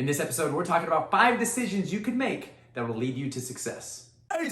In this episode, we're talking about 5 decisions you can make that will lead you to success. Hey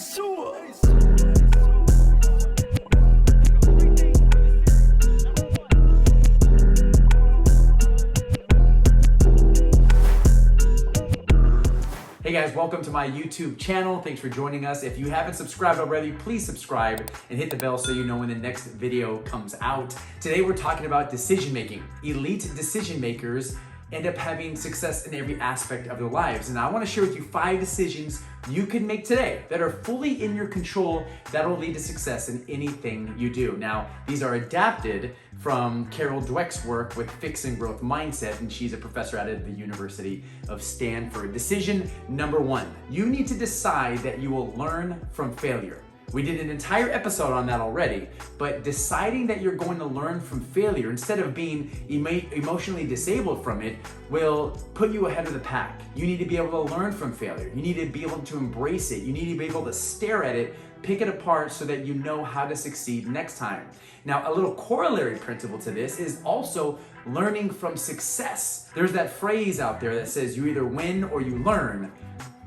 guys, welcome to my YouTube channel. Thanks for joining us. If you haven't subscribed already, please subscribe and hit the bell so you know when the next video comes out. Today we're talking about decision making. Elite decision makers end up having success in every aspect of their lives. And I want to share with you 5 decisions you can make today that are fully in your control that will lead to success in anything you do. Now, these are adapted from Carol Dweck's work with Fix and Growth Mindset, and she's a professor out of the University of Stanford. Decision number 1, you need to decide that you will learn from failure. We did an entire episode on that already, but deciding that you're going to learn from failure instead of being emotionally disabled from it will put you ahead of the pack. You need to be able to learn from failure. You need to be able to embrace it. You need to be able to stare at it, pick it apart so that you know how to succeed next time. Now, a little corollary principle to this is also learning from success. There's that phrase out there that says you either win or you learn.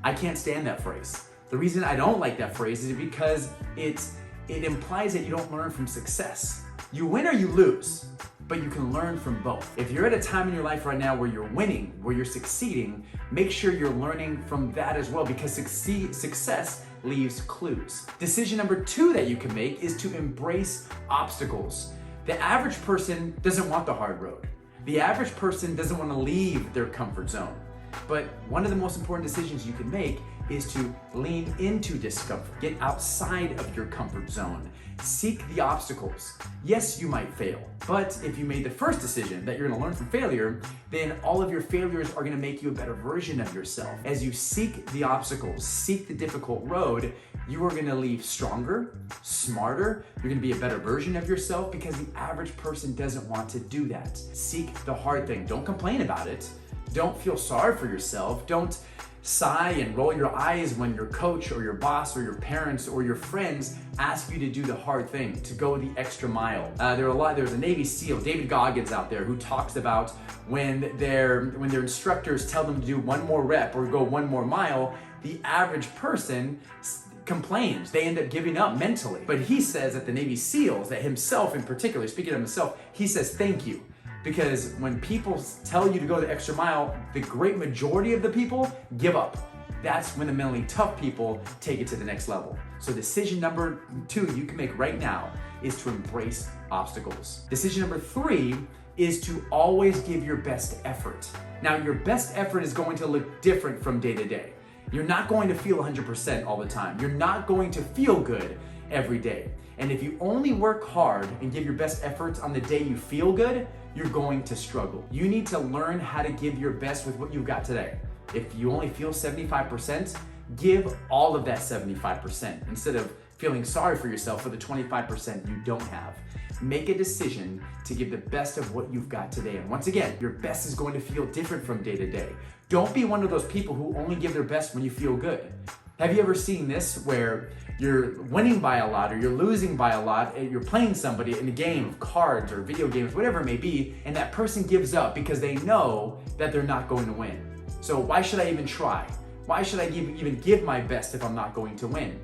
I can't stand that phrase. The reason I don't like that phrase is because it implies that you don't learn from success. You win or you lose, but you can learn from both. If you're at a time in your life right now where you're winning, where you're succeeding, make sure you're learning from that as well, because success leaves clues. Decision number 2 that you can make is to embrace obstacles. The average person doesn't want the hard road. The average person doesn't want to leave their comfort zone. But one of the most important decisions you can make is to lean into discomfort. Get outside of your comfort zone. Seek the obstacles. Yes, you might fail, but if you made the first decision that you're gonna learn from failure, then all of your failures are gonna make you a better version of yourself. As you seek the obstacles, seek the difficult road, you are gonna leave stronger, smarter, you're gonna be a better version of yourself, because the average person doesn't want to do that. Seek the hard thing. Don't complain about it. Don't feel sorry for yourself. Don't sigh and roll your eyes when your coach or your boss or your parents or your friends ask you to do the hard thing, to go the extra mile. There's a Navy SEAL, David Goggins, out there who talks about when their instructors tell them to do one more rep or go one more mile, the average person complains. They end up giving up mentally. But he says that the Navy SEALs, that himself in particular, speaking of himself, he says thank you. Because when people tell you to go the extra mile, the great majority of the people give up. That's when the mentally tough people take it to the next level. So decision number 2 you can make right now is to embrace obstacles. Decision number 3 is to always give your best effort. Now, your best effort is going to look different from day to day. You're not going to feel 100% all the time. You're not going to feel good every day. And if you only work hard and give your best efforts on the day you feel good, you're going to struggle. You need to learn how to give your best with what you've got today. If you only feel 75%, give all of that 75% instead of feeling sorry for yourself for the 25% you don't have. Make a decision to give the best of what you've got today. And once again, your best is going to feel different from day to day. Don't be one of those people who only give their best when you feel good. Have you ever seen this where you're winning by a lot or you're losing by a lot and you're playing somebody in a game of cards or video games, whatever it may be, and that person gives up because they know that they're not going to win? So why should I even try? Why should I even give my best if I'm not going to win?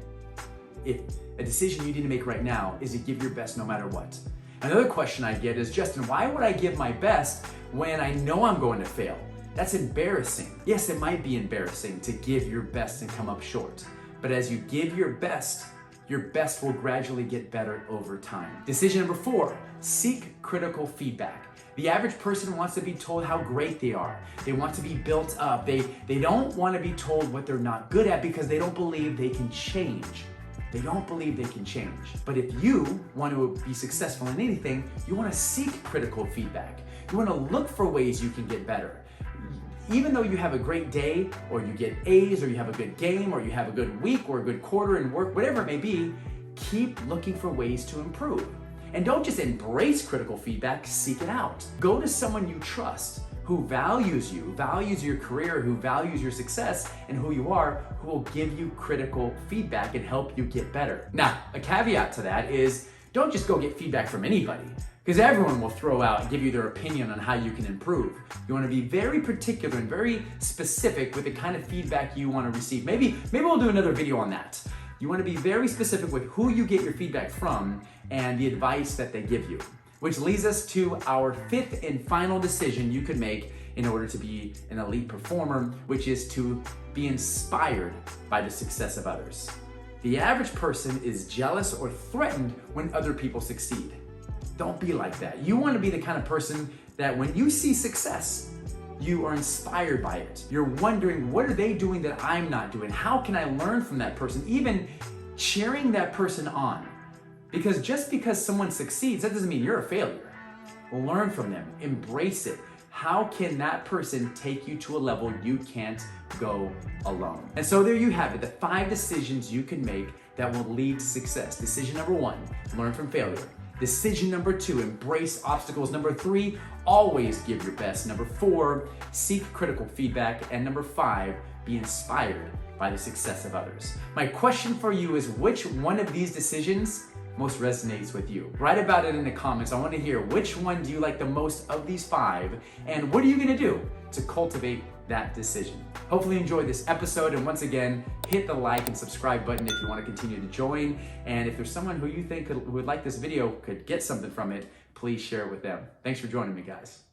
If a decision you need to make right now is to give your best no matter what. Another question I get is, Justin, why would I give my best when I know I'm going to fail? That's embarrassing. Yes, it might be embarrassing to give your best and come up short. But as you give your best will gradually get better over time. Decision number 4, seek critical feedback. The average person wants to be told how great they are. They want to be built up. They don't want to be told what they're not good at because they don't believe they can change. They don't believe they can change. But if you want to be successful in anything, you want to seek critical feedback. You want to look for ways you can get better. Even though you have a great day, or you get A's, or you have a good game, or you have a good week, or a good quarter in work, whatever it may be, keep looking for ways to improve. And don't just embrace critical feedback, seek it out. Go to someone you trust, who values you, values your career, who values your success and who you are, who will give you critical feedback and help you get better. Now, a caveat to that is don't just go get feedback from anybody. Because everyone will throw out and give you their opinion on how you can improve. You want to be very particular and very specific with the kind of feedback you want to receive. Maybe we'll do another video on that. You want to be very specific with who you get your feedback from and the advice that they give you. Which leads us to our fifth and final decision you could make in order to be an elite performer, which is to be inspired by the success of others. The average person is jealous or threatened when other people succeed. Don't be like that. You want to be the kind of person that when you see success, you are inspired by it. You're wondering, what are they doing that I'm not doing? How can I learn from that person? Even cheering that person on. Because just because someone succeeds, that doesn't mean you're a failure. Learn from them, embrace it. How can that person take you to a level you can't go alone? And so there you have it, the 5 decisions you can make that will lead to success. Decision number 1, learn from failure. Decision number 2, embrace obstacles. Number 3, always give your best. Number 4, seek critical feedback. And number 5, be inspired by the success of others. My question for you is, which one of these decisions most resonates with you? Write about it in the comments. I want to hear, which one do you like the most of these 5, and what are you going to do to cultivate that decision? Hopefully you enjoyed this episode, and once again, hit the like and subscribe button if you want to continue to join. And if there's someone who you think who would like this video, could get something from it, please share it with them. Thanks for joining me, guys.